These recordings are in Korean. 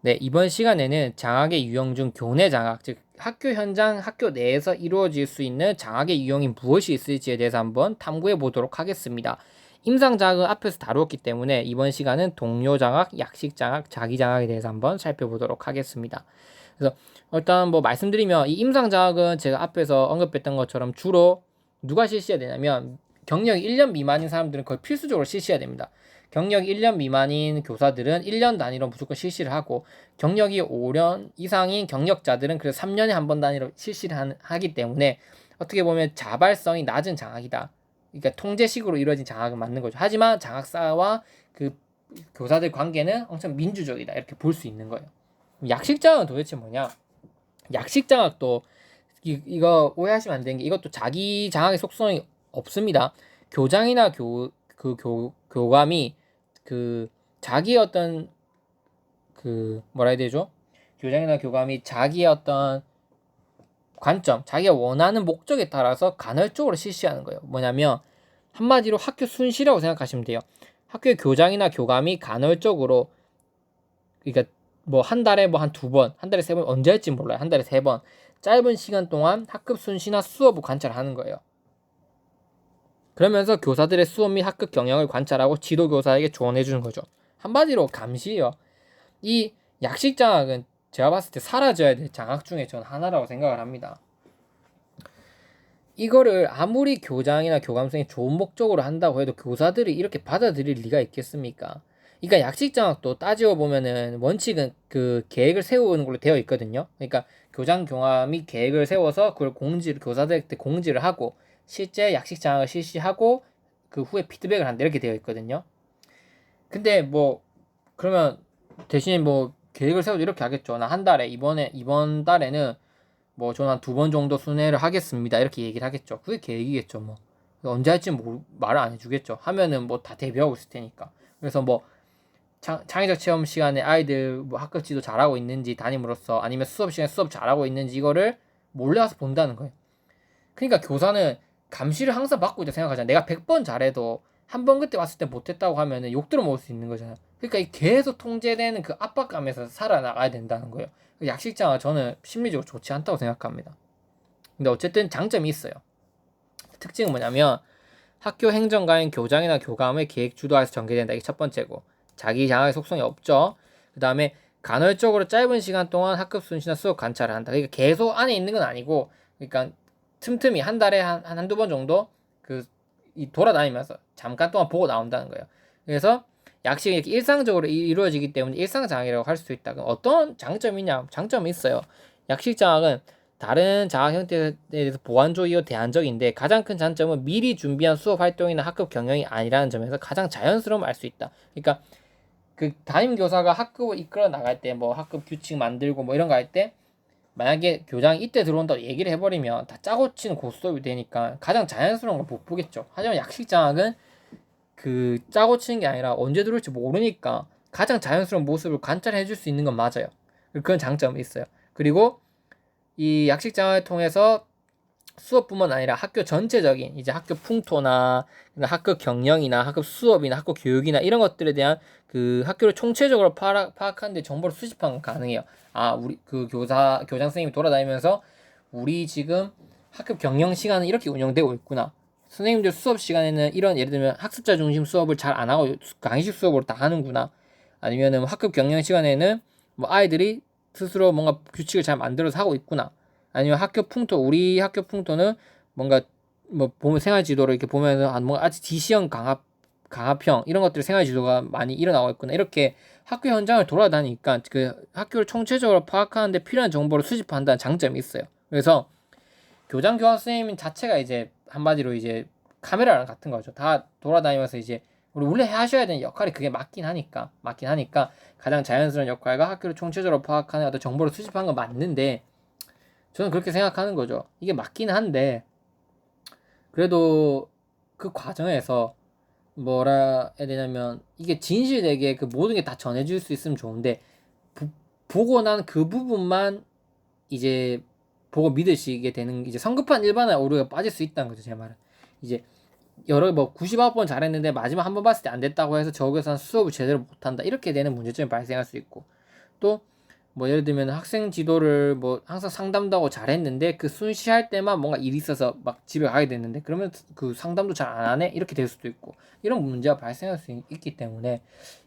네, 이번 시간에는 장학의 유형 중 교내 장학, 즉 학교 현장, 학교 내에서 이루어질 수 있는 장학의 유형이 무엇이 있을지에 대해서 한번 탐구해 보도록 하겠습니다. 임상 장학은 앞에서 다루었기 때문에 이번 시간은 동료 장학, 약식 장학, 자기 장학에 대해서 한번 살펴보도록 하겠습니다. 그래서 일단 뭐 말씀드리면 이 임상 장학은 제가 앞에서 언급했던 것처럼 주로 누가 실시해야 되냐면 경력이 1년 미만인 사람들은 거의 필수적으로 실시해야 됩니다. 경력이 1년 미만인 교사들은 1년 단위로 무조건 실시를 하고 경력이 5년 이상인 경력자들은 그래서 3년에 한 번 단위로 실시를 하기 때문에 어떻게 보면 자발성이 낮은 장학이다. 그러니까 통제식으로 이루어진 장학은 맞는 거죠. 하지만 장학사와 그 교사들 관계는 엄청 민주적이다. 이렇게 볼 수 있는 거예요. 약식장학은 도대체 뭐냐? 약식장학도 이거 오해하시면 안 되는 게 이것도 자기 장학의 속성이 없습니다. 교장이나 교감이 그 자기의 어떤 그 뭐라 해야 되죠? 교장이나 교감이 자기의 어떤 관점, 자기가 원하는 목적에 따라서 간헐적으로 실시하는 거예요. 뭐냐면 한마디로 학교 순시라고 생각하시면 돼요. 학교의 교장이나 교감이 간헐적으로 그러니까 뭐 한 달에 뭐 한 두 번, 한 달에 세 번 언제 할지 몰라요. 한 달에 세 번 짧은 시간 동안 학급 순시나 수업을 관찰하는 거예요. 그러면서 교사들의 수업 및 학급 경영을 관찰하고 지도 교사에게 조언해 주는 거죠. 한마디로 감시예요. 이 약식 장학은 제가 봤을 때 사라져야 될 장학 중에 전 하나라고 생각을 합니다. 이거를 아무리 교장이나 교감생이 좋은 목적으로 한다고 해도 교사들이 이렇게 받아들일 리가 있겠습니까? 그러니까 약식 장학도 따지고 보면은 원칙은 그 계획을 세우는 걸로 되어 있거든요. 그러니까 교장 교감이 계획을 세워서 그걸 교사들한테 공지를 하고 실제 약식 장학을 실시하고 그 후에 피드백을 한다 이렇게 되어 있거든요. 근데 뭐 그러면 대신에 뭐 계획을 세워도 이렇게 하겠죠. 나 한 달에 이번 달에는 뭐 저는 한 두 번 정도 순회를 하겠습니다. 이렇게 얘기를 하겠죠. 그게 계획이겠죠. 뭐 언제 할지 말을 안 해주겠죠. 하면은 뭐 다 대비하고 있을 테니까. 그래서 뭐 창의적 체험 시간에 아이들 뭐 학급 지도 잘하고 있는지 담임으로서 아니면 수업 시간에 수업 잘하고 있는지 이거를 몰래 와서 본다는 거예요. 그러니까 교사는 감시를 항상 받고 있다 생각하잖아. 내가 100번 잘해도 한 번 그때 왔을 때 못했다고 하면은 욕 들어먹을 수 있는 거잖아. 그러니까 계속 통제되는 그 압박감에서 살아나가야 된다는 거예요. 약식장은 저는 심리적으로 좋지 않다고 생각합니다. 근데 어쨌든 장점이 있어요. 특징은 뭐냐면 학교 행정가인 교장이나 교감의 계획 주도하에서 전개된다. 이게 첫 번째고 자기 장학의 속성이 없죠. 그 다음에 간헐적으로 짧은 시간 동안 학급 순시나 수업 관찰을 한다. 그러니까 계속 안에 있는 건 아니고 그러니까 틈틈이 한 달에 한두 번 정도 돌아다니면서 잠깐 동안 보고 나온다는 거예요. 그래서 약식이 이렇게 일상적으로 이루어지기 때문에 일상장학이라고 할 수 있다. 그럼 어떤 장점이냐? 장점이 있어요. 약식장학은 다른 장학 형태에 대해서 보완적이고 대안적인데 가장 큰 장점은 미리 준비한 수업 활동이나 학급 경영이 아니라는 점에서 가장 자연스러움을 알 수 있다. 그러니까 그 담임 교사가 학급을 이끌어 나갈 때 뭐 학급 규칙 만들고 뭐 이런 거 할 때 만약에 교장이 이때 들어온다고 얘기를 해버리면 다 짜고 치는 고스톱이 되니까 가장 자연스러운 걸 못 보겠죠. 하지만 약식 장학은 그 짜고 치는 게 아니라 언제 들어올지 모르니까 가장 자연스러운 모습을 관찰해 줄 수 있는 건 맞아요. 그런 장점이 있어요. 그리고 이 약식 장학을 통해서 수업뿐만 아니라 학교 전체적인 이제 학교 풍토나 학급 경영이나 학급 수업이나 학교 교육이나 이런 것들에 대한 그 학교를 총체적으로 파악하는데 정보를 수집하는 건 가능해요. 아, 우리 그 교장 선생님이 돌아다니면서 우리 지금 학급 경영 시간은 이렇게 운영되고 있구나. 선생님들 수업 시간에는 이런 예를 들면 학습자 중심 수업을 잘 안 하고 강의식 수업으로 다 하는구나. 아니면은 학급 경영 시간에는 뭐 아이들이 스스로 뭔가 규칙을 잘 만들어서 하고 있구나. 아니면 우리 학교 풍토는 뭔가 뭐 보면 생활 지도를 이렇게 보면서 뭔가 아직 지시형 강압형 이런 것들이 생활 지도가 많이 일어나고 있구나. 이렇게 학교 현장을 돌아다니까 그 학교를 총체적으로 파악하는데 필요한 정보를 수집한다는 장점이 있어요. 그래서 교장 교환 선생님 자체가 이제 한마디로 이제 카메라랑 같은 거죠. 다 돌아다니면서 이제 우리 원래 하셔야 되는 역할이 그게 맞긴 하니까 가장 자연스러운 역할과 학교를 총체적으로 파악하는 어떤 정보를 수집하는 건 맞는데 저는 그렇게 생각하는 거죠. 이게 맞긴 한데 그래도 그 과정에서 뭐라 해야 되냐면 이게 진실되게 그 모든 게 다 전해질 수 있으면 좋은데 보고 난 그 부분만 이제 보고 믿으시게 되는 이제 성급한 일반화에 오류가 빠질 수 있다는 거죠. 제 말은 이제 여러 뭐 99번 잘했는데 마지막 한 번 봤을 때 안 됐다고 해서 저기서 수업을 제대로 못한다 이렇게 되는 문제점이 발생할 수 있고 또 뭐 예를 들면 학생 지도를 뭐 항상 상담도 하고 잘했는데 그 순시할 때만 뭔가 일이 있어서 막 집에 가게 됐는데 그러면 그 상담도 잘 안 하네 이렇게 될 수도 있고 이런 문제가 발생할 수 있기 때문에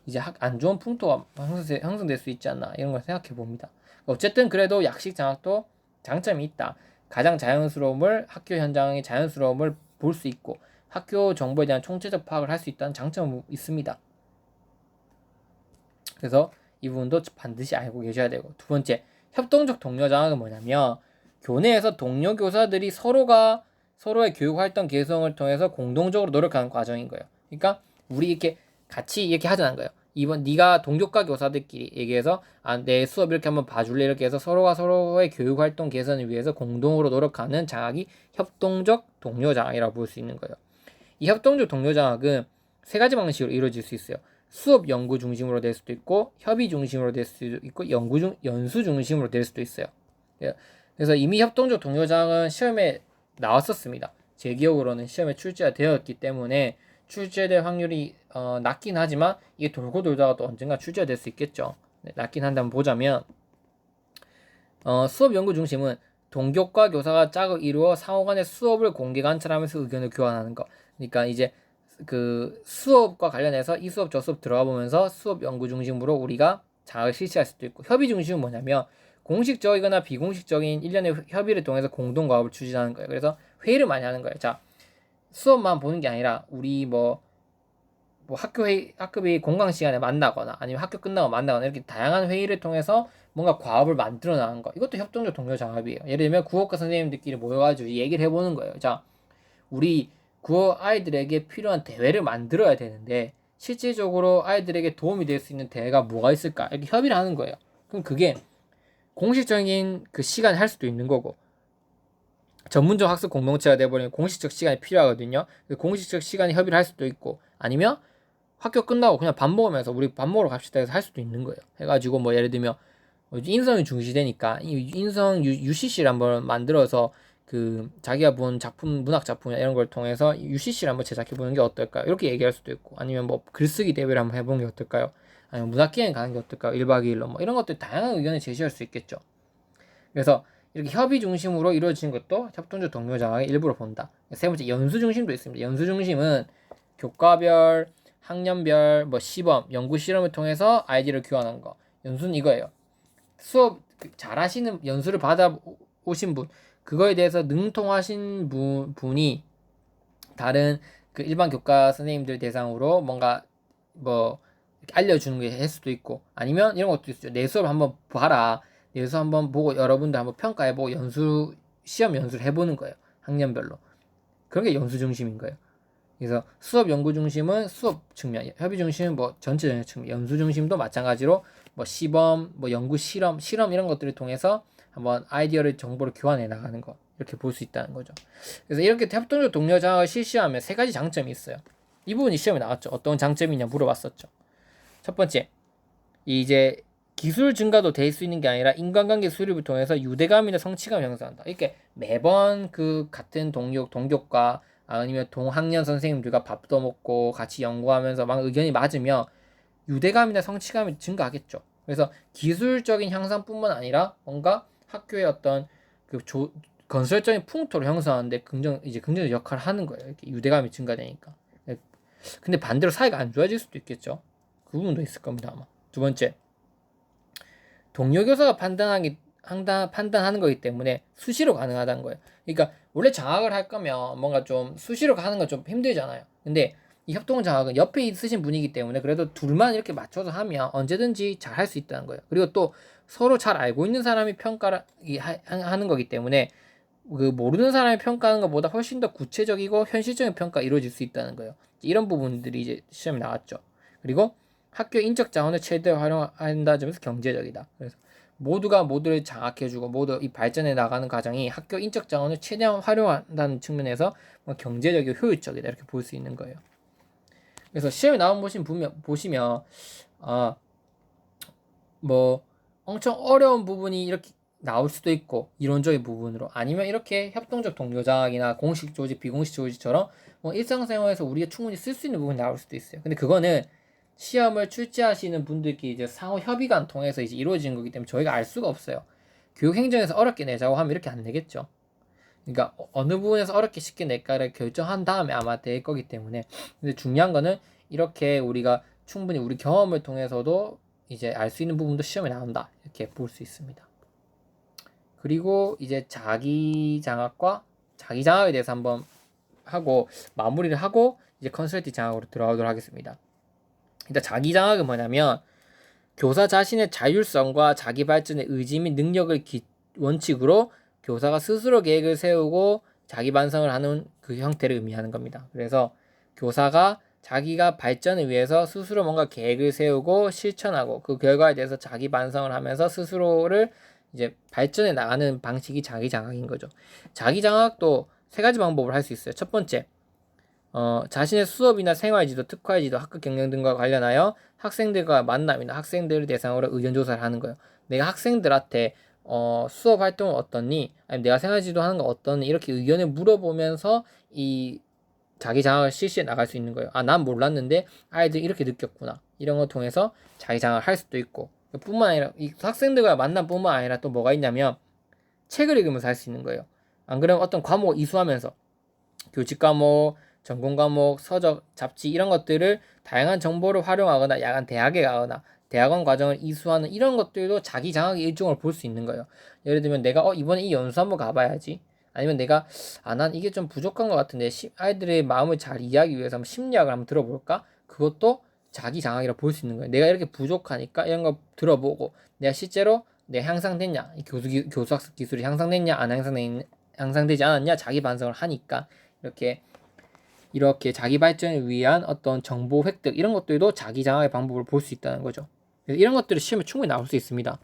이제 안 좋은 풍토가 형성될 수 있지 않나 이런 걸 생각해 봅니다. 어쨌든 그래도 약식 장학도 장점이 있다. 가장 자연스러움을 학교 현장의 자연스러움을 볼 수 있고 학교 정보에 대한 총체적 파악을 할 수 있다는 장점이 있습니다. 그래서 이 부분도 반드시 알고 계셔야 되고 두 번째 협동적 동료 장학은 뭐냐면 교내에서 동료 교사들이 서로의 교육 활동 개성을 통해서 공동적으로 노력하는 과정인 거예요. 그러니까 우리 이렇게 같이 이렇게 하자는 거예요. 이번 네가 동교과 교사들끼리 얘기해서 내 수업 이렇게 한번 봐줄래 이렇게 해서 서로가 서로의 교육 활동 개선을 위해서 공동으로 노력하는 장학이 협동적 동료 장학이라고 볼 수 있는 거예요. 이 협동적 동료 장학은 세 가지 방식으로 이루어질 수 있어요. 수업 연구 중심으로 될 수도 있고 협의 중심으로 될 수도 있고 연수 중심으로 될 수도 있어요. 그래서 이미 협동적 동료 장학은 시험에 나왔었습니다. 제 기억으로는 시험에 출제가 되었기 때문에 출제될 확률이 낮긴 하지만 이게 돌고 돌다가 또 언젠가 출제가 될 수 있겠죠. 네, 낮긴 한다면 보자면 수업 연구 중심은 동교과 교사가 짝을 이루어 상호간의 수업을 공개 관찰하면서 의견을 교환하는 거. 그러니까 이제 그 수업과 관련해서 이 수업 저 수업 들어가 보면서 수업 연구 중심으로 우리가 장학을 실시할 수도 있고 협의 중심은 뭐냐면 공식적이거나 비공식적인 일련의 협의를 통해서 공동 과업을 추진하는 거예요. 그래서 회의를 많이 하는 거예요. 자, 수업만 보는 게 아니라 우리 뭐 학급이 공강 시간에 만나거나 아니면 학교 끝나고 만나거나 이렇게 다양한 회의를 통해서 뭔가 과업을 만들어 나가는 거. 이것도 협동적 동료 장학이에요. 예를 들면 국어과 선생님들끼리 모여가지고 얘기를 해보는 거예요. 자, 우리 국어 아이들에게 필요한 대회를 만들어야 되는데 실질적으로 아이들에게 도움이 될 수 있는 대회가 뭐가 있을까? 이렇게 협의를 하는 거예요. 그럼 그게 공식적인 그 시간에 할 수도 있는 거고 전문적 학습 공동체가 돼버리면 공식적 시간이 필요하거든요. 공식적 시간에 협의를 할 수도 있고 아니면 학교 끝나고 그냥 밥 먹으면서 우리 밥 먹으러 갑시다 해서 할 수도 있는 거예요. 해가지고 뭐 예를 들면 인성이 중시되니까 인성 UCC를 한번 만들어서 그 자기가 본 작품 문학 작품이나 이런 걸 통해서 UCC를 한번 제작해 보는 게 어떨까요? 이렇게 얘기할 수도 있고 아니면 뭐 글쓰기 대회를 한번 해보는 게 어떨까요? 아니면 문학기행 가는 게 어떨까요? 1박 2일로 뭐 이런 것들 다양한 의견을 제시할 수 있겠죠. 그래서 이렇게 협의 중심으로 이루어진 것도 협동적 동료 장학의 일부로 본다. 세 번째 연수 중심도 있습니다. 연수 중심은 교과별, 학년별, 뭐 시범, 연구 실험을 통해서 아이디어를 교환하는 거. 연수는 이거예요. 수업 잘하시는 연수를 받아 오신 분, 그거에 대해서 능통하신 분이 다른 그 일반 교과 선생님들 대상으로 뭔가 뭐 알려주는 게 할 수도 있고 아니면 이런 것도 있어요. 내 수업 한번 봐라. 내 수업 한번 보고 여러분들 한번 평가해보고 시험 연수를 해보는 거예요. 학년별로. 그런 게 연수 중심인 거예요. 그래서 수업 연구 중심은 수업 측면, 협의 중심은 뭐 전체적인 측면, 연수 중심도 마찬가지로 뭐 시범, 뭐 연구 실험 이런 것들을 통해서 한번 아이디어를 정보를 교환해 나가는 거 이렇게 볼 수 있다는 거죠. 그래서 이렇게 협동적 동료 장학을 실시하면 세 가지 장점이 있어요. 이 부분이 시험에 나왔죠. 어떤 장점이냐 물어봤었죠. 첫 번째, 이제 기술 증가도 될 수 있는 게 아니라 인간관계 수립을 통해서 유대감이나 성취감 형성한다. 이렇게 매번 그 같은 동교과 아니면 동학년 선생님들과 밥도 먹고 같이 연구하면서 막 의견이 맞으면 유대감이나 성취감이 증가하겠죠. 그래서 기술적인 향상뿐만 아니라 뭔가 학교의 어떤 그 건설적인 풍토를 형성하는데 긍정적 역할을 하는 거예요. 이렇게 유대감이 증가되니까. 근데 반대로 사이가 안 좋아질 수도 있겠죠. 그 부분도 있을 겁니다 아마. 두 번째, 동료 교사가 판단하는 거기 때문에 수시로 가능하다는 거예요. 그러니까 원래 장학을 할 거면 뭔가 좀 수시로 가는 건 좀 힘들잖아요. 근데 이 협동 장학은 옆에 있으신 분이기 때문에 그래도 둘만 이렇게 맞춰서 하면 언제든지 잘 할 수 있다는 거예요. 그리고 또 서로 잘 알고 있는 사람이 평가를 하는 거기 때문에 그 모르는 사람이 평가하는 것보다 훨씬 더 구체적이고 현실적인 평가가 이루어질 수 있다는 거예요. 이런 부분들이 이제 시험에 나왔죠. 그리고 학교 인적 자원을 최대로 활용한다 점에서 경제적이다. 그래서 모두가 모두를 장악해주고 모두 이 발전해 나가는 과정이 학교 인적 자원을 최대한 활용한다는 측면에서 뭐 경제적이고 효율적이다 이렇게 볼 수 있는 거예요. 그래서 시험에 나온 보시면 뭐 엄청 어려운 부분이 이렇게 나올 수도 있고 이론적인 부분으로 아니면 이렇게 협동적 동료 장학이나 공식 조직, 비공식 조직처럼 뭐 일상생활에서 우리가 충분히 쓸 수 있는 부분이 나올 수도 있어요. 근데 그거는 시험을 출제하시는 분들끼리 이제 상호 협의관 통해서 이제 이루어진 거기 때문에 저희가 알 수가 없어요. 교육행정에서 어렵게 내자고 하면 이렇게 안 내겠죠. 그러니까 어느 부분에서 어렵게 쉽게 낼까를 결정한 다음에 아마 될 거기 때문에. 근데 중요한 거는 이렇게 우리가 충분히 우리 경험을 통해서도 이제 알 수 있는 부분도 시험에 나온다, 이렇게 볼 수 있습니다. 그리고 이제 자기 장학에 대해서 한번 하고 마무리를 하고 이제 컨설팅 장학으로 들어가도록 하겠습니다. 일단 자기 장학은 뭐냐면 교사 자신의 자율성과 자기 발전의 의지 및 능력을 원칙으로 교사가 스스로 계획을 세우고 자기 반성을 하는 그 형태를 의미하는 겁니다. 그래서 교사가 자기가 발전을 위해서 스스로 뭔가 계획을 세우고 실천하고 그 결과에 대해서 자기 반성을 하면서 스스로를 이제 발전해 나가는 방식이 자기 장학인 거죠. 자기 장학도 세 가지 방법을 할 수 있어요. 첫 번째, 자신의 수업이나 생활지도, 특화지도, 학급 경영 등과 관련하여 학생들과 만남이나 학생들을 대상으로 의견 조사를 하는 거예요. 내가 학생들한테 수업 활동은 어떻니? 아니면 내가 생활지도 하는 거 어떻니? 이렇게 의견을 물어보면서 이 자기 장학을 실시해 나갈 수 있는 거예요. 아, 난 몰랐는데 아이들이 이렇게 느꼈구나. 이런 걸 통해서 자기 장학을 할 수도 있고, 뿐만 아니라 이 학생들과 만남뿐만 아니라 또 뭐가 있냐면 책을 읽으면서 할 수 있는 거예요. 안 그러면 어떤 과목을 이수하면서 교직 과목, 전공 과목, 서적, 잡지 이런 것들을 다양한 정보를 활용하거나 야간 대학에 가거나 대학원 과정을 이수하는 이런 것들도 자기 장학의 일종을 볼 수 있는 거예요. 예를 들면 내가 이번에 이 연수 한번 가봐야지. 아니면 내가 난 이게 좀 부족한 것 같은데 아이들의 마음을 잘 이해하기 위해서 한번 심리학을 한번 들어볼까? 그것도 자기 장학이라 볼 수 있는 거예요. 내가 이렇게 부족하니까 이런 거 들어보고 내가 실제로 내가 향상됐냐, 교수학습 기술이 향상됐냐, 안 향상되지 않았냐, 자기 반성을 하니까 이렇게 자기 발전을 위한 어떤 정보 획득 이런 것들도 자기 장학의 방법을 볼 수 있다는 거죠. 그래서 이런 것들이 시험에 충분히 나올 수 있습니다.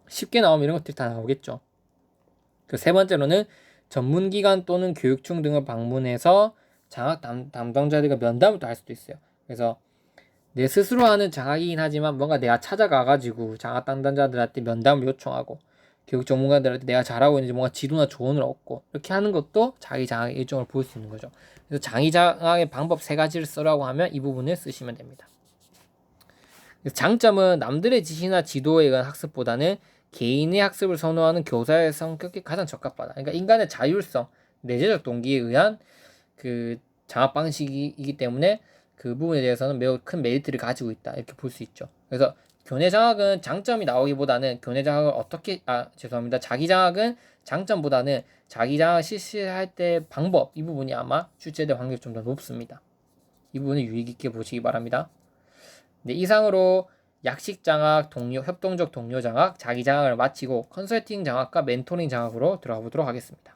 쉽게 나오면 이런 것들이 다 나오겠죠. 그 세 번째로는 전문기관 또는 교육청 등을 방문해서 장학 담당자들과 면담을 또 할 수도 있어요. 그래서 내 스스로 하는 장학이긴 하지만 뭔가 내가 찾아가가지고 장학 담당자들한테 면담을 요청하고 교육 전문가들한테 내가 잘하고 있는지 뭔가 지도나 조언을 얻고 이렇게 하는 것도 자기 장학의 일종을 볼 수 있는 거죠. 그래서 자기 장학의 방법 세 가지를 쓰라고 하면 이 부분을 쓰시면 됩니다. 장점은 남들의 지시나 지도에 의한 학습보다는 개인의 학습을 선호하는 교사의 성격이 가장 적합하다. 그러니까 인간의 자율성, 내재적 동기에 의한 그 장학 방식이기 때문에 그 부분에 대해서는 매우 큰 메리트를 가지고 있다, 이렇게 볼 수 있죠. 그래서 교내 장학은 장점이 나오기보다는 자기 장학은 장점보다는 자기 장학 실시할 때 방법, 이 부분이 아마 출제될 확률이 좀 더 높습니다. 이 부분을 유의 깊게 보시기 바랍니다. 네, 이상으로 약식 장학, 협동적 동료 장학, 자기 장학을 마치고 컨설팅 장학과 멘토링 장학으로 들어가 보도록 하겠습니다.